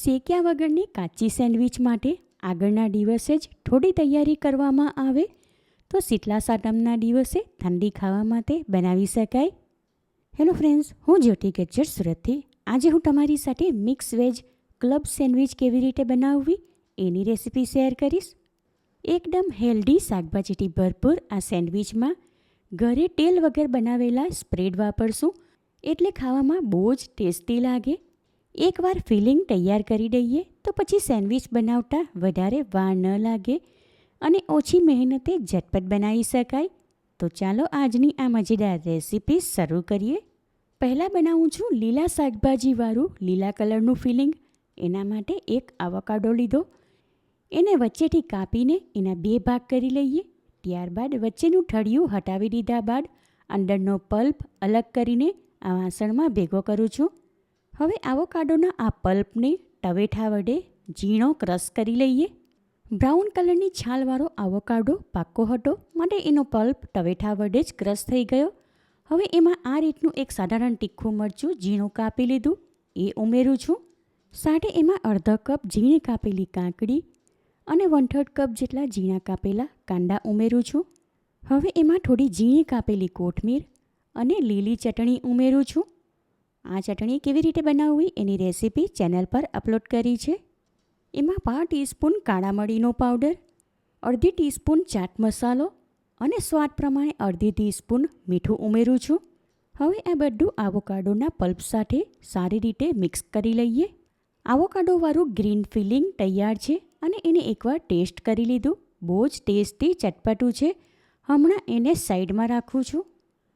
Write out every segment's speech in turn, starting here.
શેક્યા વગરની કાચી સેન્ડવિચ માટે આગળના દિવસે જ થોડી તૈયારી કરવામાં આવે તો શીતલા સાતમના દિવસે ઠંડી ખાવા માટે બનાવી શકાય. હેલો ફ્રેન્ડ્સ, હું જ્યોતિ ગજ્જર સુરતથી. આજે હું તમારી સાથે મિક્સ વેજ ક્લબ સેન્ડવિચ કેવી રીતે બનાવવી એની રેસીપી શેર કરીશ. એકદમ હેલ્ધી શાકભાજીથી ભરપૂર આ સેન્ડવિચમાં ઘરે તેલ વગર બનાવેલા સ્પ્રેડ વાપરશું એટલે ખાવામાં બહુ જ ટેસ્ટી લાગે. એકવાર ફિલિંગ તૈયાર કરી દઈએ તો પછી સેન્ડવિચ બનાવતા વધારે વાર ન લાગે અને ઓછી મહેનતે ઝટપટ બનાવી શકાય. તો ચાલો આજની આ મજેદાર રેસીપી શરૂ કરીએ. પહેલાં બનાવું છું લીલા શાકભાજીવાળું લીલા કલરનું ફિલિંગ. એના માટે એક આવોકાડો લીધો. એને વચ્ચેથી કાપીને એના 2 ભાગ કરી લઈએ. ત્યારબાદ વચ્ચેનું ઠળિયું હટાવી દીધા બાદ અંદરનો પલ્પ અલગ કરીને આ વાસણમાં ભેગો કરું છું. હવે આવોકાડોના આ પલ્પને ટવેઠા વડે ઝીણો ક્રશ કરી લઈએ. બ્રાઉન કલરની છાલવાળો આવોકાડો પાક્કો હતો માટે એનો પલ્પ ટવેઠા વડે જ ક્રશ થઈ ગયો. હવે એમાં આ રીતનું એક સાધારણ તીખું મરચું ઝીણું કાપી લીધું એ ઉમેરું છું. સાથે એમાં અડધો કપ ઝીણી કાપેલી કાકડી અને 1/3 કપ જેટલા ઝીણા કાપેલા કાંદા ઉમેરું છું. હવે એમાં થોડી ઝીણી કાપેલી કોથમીર અને લીલી ચટણી ઉમેરું છું. આ ચટણી કેવી રીતે બનાવવી એની રેસીપી ચેનલ પર અપલોડ કરી છે. એમાં 1/2 ટીસ્પૂન કાળા મરીનો પાવડર, 1/2 ટીસ્પૂન ચાટ મસાલો અને સ્વાદ પ્રમાણે 1/2 ટીસ્પૂન મીઠું ઉમેરું છું. હવે આ બધું આવોકાડોના પલ્પ સાથે સારી રીતે મિક્સ કરી લઈએ. આવોકાડોવાળું ગ્રીન ફિલિંગ તૈયાર છે અને એને એકવાર ટેસ્ટ કરી લીધું. બહુ જ ટેસ્ટી ચટપટું છે. હમણાં એને સાઈડમાં રાખું છું.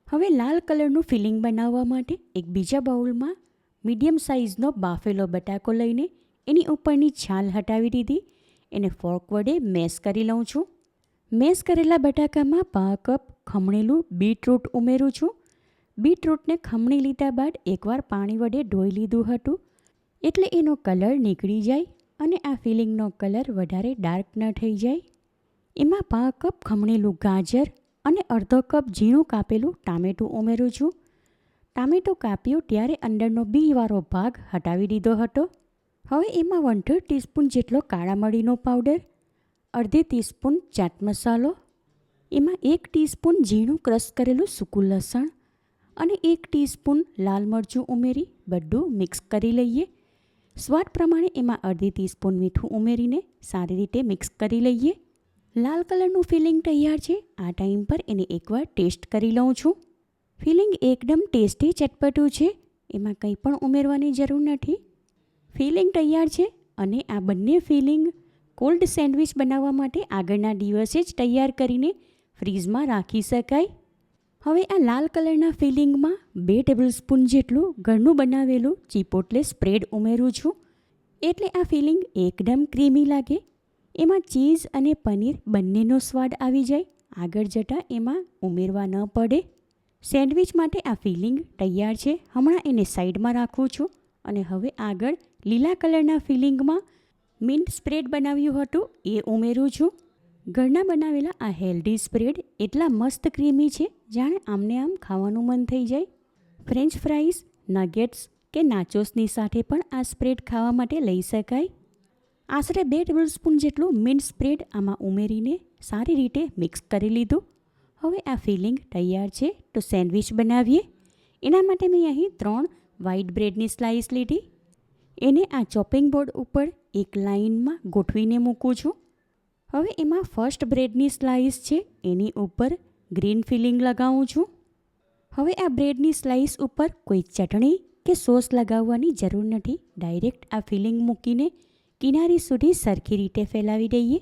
હવે લાલ કલરનું ફિલિંગ બનાવવા માટે એક બીજા બાઉલમાં મીડિયમ સાઇઝનો બાફેલો બટાકો લઈને એની ઉપરની છાલ હટાવી દીધી. એને ફોર્ક વડે મેશ કરી લઉં છું. મેશ કરેલા બટાકામાં 1/2 કપ ખમણેલું બીટરૂટ ઉમેરું છું. બીટરૂટને ખમણી લીધા બાદ એકવાર પાણી વડે ધોઈ લીધું હતું એટલે એનો કલર નીકળી જાય અને આ ફિલિંગનો કલર વધારે ડાર્ક ન થઈ જાય. એમાં 1/2 કપ ખમણેલું ગાજર અને અડધો કપ ઝીણું કાપેલું ટામેટું ઉમેરું છું. ટામેટું કાપ્યું ત્યારે અંદરનો બીવાળો ભાગ હટાવી દીધો હતો. હવે એમાં 1/3 ટીસ્પૂન જેટલો કાળા મરીનો પાવડર, 1/2 ટીસ્પૂન ચાટ મસાલો, એમાં 1 ટીસ્પૂન ઝીણું ક્રશ કરેલું સૂકું લસણ અને 1 ટીસ્પૂન લાલ મરચું ઉમેરી બધું મિક્સ કરી લઈએ. સ્વાદ પ્રમાણે એમાં 1/2 ટીસ્પૂન મીઠું ઉમેરીને સારી રીતે મિક્સ કરી લઈએ. લાલ કલરનું ફિલિંગ તૈયાર છે. આ ટાઈમ પર એને એકવાર ટેસ્ટ કરી લઉં છું. ફિલિંગ એકદમ ટેસ્ટી ચટપટું છે. એમાં કંઈ પણ ઉમેરવાની જરૂર નથી. ફિલિંગ તૈયાર છે અને આ બંને ફિલિંગ કોલ્ડ સેન્ડવિચ બનાવવા માટે આગળના દિવસે જ તૈયાર કરીને ફ્રીઝમાં રાખી શકાય. હવે આ લાલ કલરના ફિલિંગમાં 2 ટેબલસ્પૂન જેટલું ઘરનું બનાવેલું ચીપોટલે સ્પ્રેડ ઉમેરું છું એટલે આ ફિલિંગ એકદમ ક્રીમી લાગે. એમાં ચીઝ અને પનીર બંનેનો સ્વાદ આવી જાય. આગળ જતાં એમાં ઉમેરવા ન પડે. સેન્ડવિચ માટે આ ફિલિંગ તૈયાર છે. હમણાં એને સાઈડમાં રાખું છું અને હવે આગળ લીલા કલરના ફિલિંગમાં મિન્ટ સ્પ્રેડ બનાવ્યું હતું એ ઉમેરું છું. ઘરના બનાવેલા આ હેલ્ધી સ્પ્રેડ એટલા મસ્ત ક્રીમી છે જાણે આમને આમ ખાવાનું મન થઈ જાય. ફ્રેન્ચ ફ્રાઈઝ, નગેટ્સ કે નાચોસની સાથે પણ આ સ્પ્રેડ ખાવા માટે લઈ શકાય. આશરે 2 ટેબલસ્પૂન જેટલું મિન્ટ સ્પ્રેડ આમાં ઉમેરીને સારી રીતે મિક્સ કરી લીધું. હવે આ ફિલિંગ તૈયાર છે તો સેન્ડવિચ બનાવીએ. એના માટે મેં અહીં 3 વ્હાઈટ બ્રેડની સ્લાઇસ લીધી. એને આ ચોપિંગ બોર્ડ ઉપર એક લાઇનમાં ગોઠવીને મૂકું છું. હવે એમાં ફર્સ્ટ બ્રેડની સ્લાઇસ છે એની ઉપર ગ્રીન ફિલિંગ લગાવું છું. હવે આ બ્રેડની સ્લાઇસ ઉપર કોઈ ચટણી કે સોસ લગાવવાની જરૂર નથી. ડાયરેક્ટ આ ફિલિંગ મૂકીને કિનારી સુધી સરખી રીતે ફેલાવી દઈએ.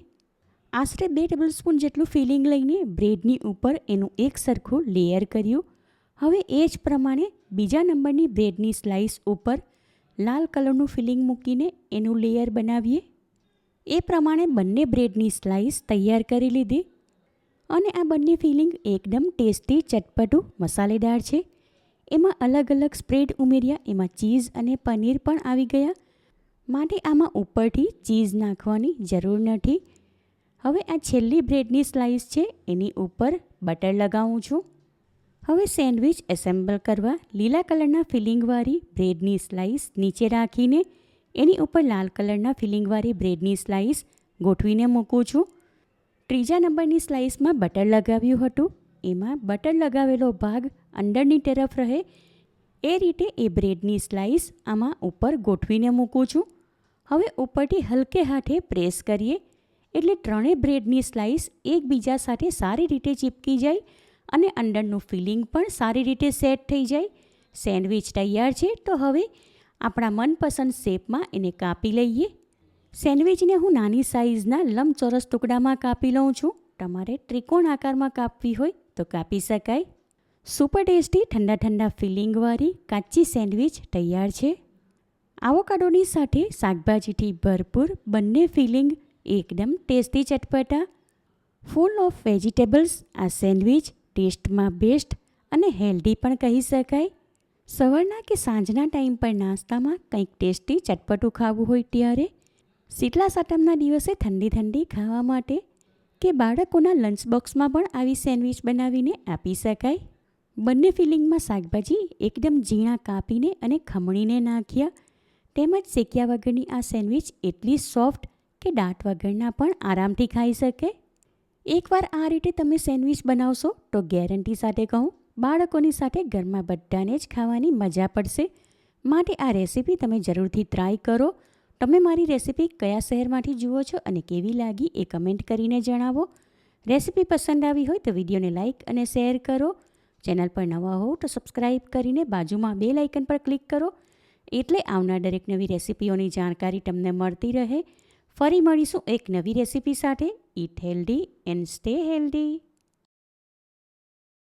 આશરે 2 ટેબલસ્પૂન જેટલું ફિલિંગ લઈને બ્રેડની ઉપર એનું એક સરખું લેયર કર્યું. હવે એ જ પ્રમાણે બીજા નંબરની બ્રેડની સ્લાઇસ ઉપર લાલ કલરનું ફિલિંગ મૂકીને એનું લેયર બનાવીએ. એ પ્રમાણે બંને બ્રેડની સ્લાઇસ તૈયાર કરી લીધી અને આ બંને ફિલિંગ એકદમ ટેસ્ટી ચટપટું મસાલેદાર છે. એમાં અલગ અલગ સ્પ્રેડ ઉમેર્યા. એમાં ચીઝ અને પનીર પણ આવી ગયા માટે આમાં ઉપરથી ચીઝ નાખવાની જરૂર નથી. હવે આ છેલ્લી બ્રેડની સ્લાઇસ છે એની ઉપર બટર લગાવું છું. હવે સેન્ડવિચ એસેમ્બલ કરવા લીલા કલરના ફિલિંગવાળી બ્રેડની સ્લાઇસ નીચે રાખીને એની ઉપર લાલ કલરના ફિલિંગવાળી બ્રેડની સ્લાઇસ ગોઠવીને મૂકું છું. ત્રીજા નંબરની સ્લાઇસમાં બટર લગાવ્યું હતું. એમાં બટર લગાવેલો ભાગ અંદરની તરફ રહે એ રીતે એ બ્રેડની સ્લાઇસ આમાં ઉપર ગોઠવીને મૂકું છું. હવે ઉપરથી હલકે હાથે પ્રેસ કરીએ એટલે ત્રણેય બ્રેડની સ્લાઇસ એકબીજા સાથે સારી રીતે ચીપકી જાય અને અંદરનું ફિલિંગ પણ સારી રીતે સેટ થઈ જાય. સેન્ડવિચ તૈયાર છે. તો હવે આપણા મનપસંદ શેપમાં એને કાપી લઈએ. સેન્ડવિચને હું નાની સાઇઝના લંબચોરસ ટુકડામાં કાપી લઉં છું. તમારે ત્રિકોણ આકારમાં કાપવી હોય તો કાપી શકાય. સુપર ટેસ્ટી ઠંડા ઠંડા ફિલિંગવાળી કાચી સેન્ડવિચ તૈયાર છે. આવોકાડોની સાથે શાકભાજીથી ભરપૂર બંને ફિલિંગ એકદમ ટેસ્ટી ચટપટા. ફૂલ ઓફ વેજીટેબલ્સ આ સેન્ડવિચ ટેસ્ટમાં બેસ્ટ અને હેલ્ધી પણ કહી શકાય. સવારના કે સાંજના ટાઈમ પર નાસ્તામાં કંઈક ટેસ્ટી ચટપટું ખાવું હોય ત્યારે, શીતળા સાતમના દિવસે ઠંડી ઠંડી ખાવા માટે કે બાળકોના લંચ બોક્સમાં પણ આવી સેન્ડવિચ બનાવીને આપી શકાય. બંને ફિલિંગમાં શાકભાજી એકદમ ઝીણા કાપીને અને ખમણીને નાખ્યા તેમજ શેક્યા વગરની આ સેન્ડવિચ એટલી સોફ્ટ કે દાંત વગરના પણ આરામથી ખાઈ શકે. એકવાર આ રીતે તમે સેન્ડવિચ બનાવશો તો ગેરંટી સાથે કહું બાળકોની સાથે ઘરમાં બધાને જ ખાવાની મજા પડશે. માટે આ રેસીપી તમે જરૂરથી ટ્રાય કરો. તમે મારી રેસીપી કયા શહેરમાંથી જુઓ છો અને કેવી લાગી એ કમેન્ટ કરીને જણાવો. રેસીપી પસંદ આવી હોય તો વિડીયોને લાઇક અને શેર કરો. ચેનલ પર નવા હો તો સબસ્ક્રાઈબ કરીને બાજુમાં બેલ આઇકન પર ક્લિક કરો એટલે આવનાર દરેક નવી રેસીપીઓની જાણકારી તમને મળતી રહે. ફરી મળીશું એક નવી રેસીપી સાથે. Eat healthy and stay healthy.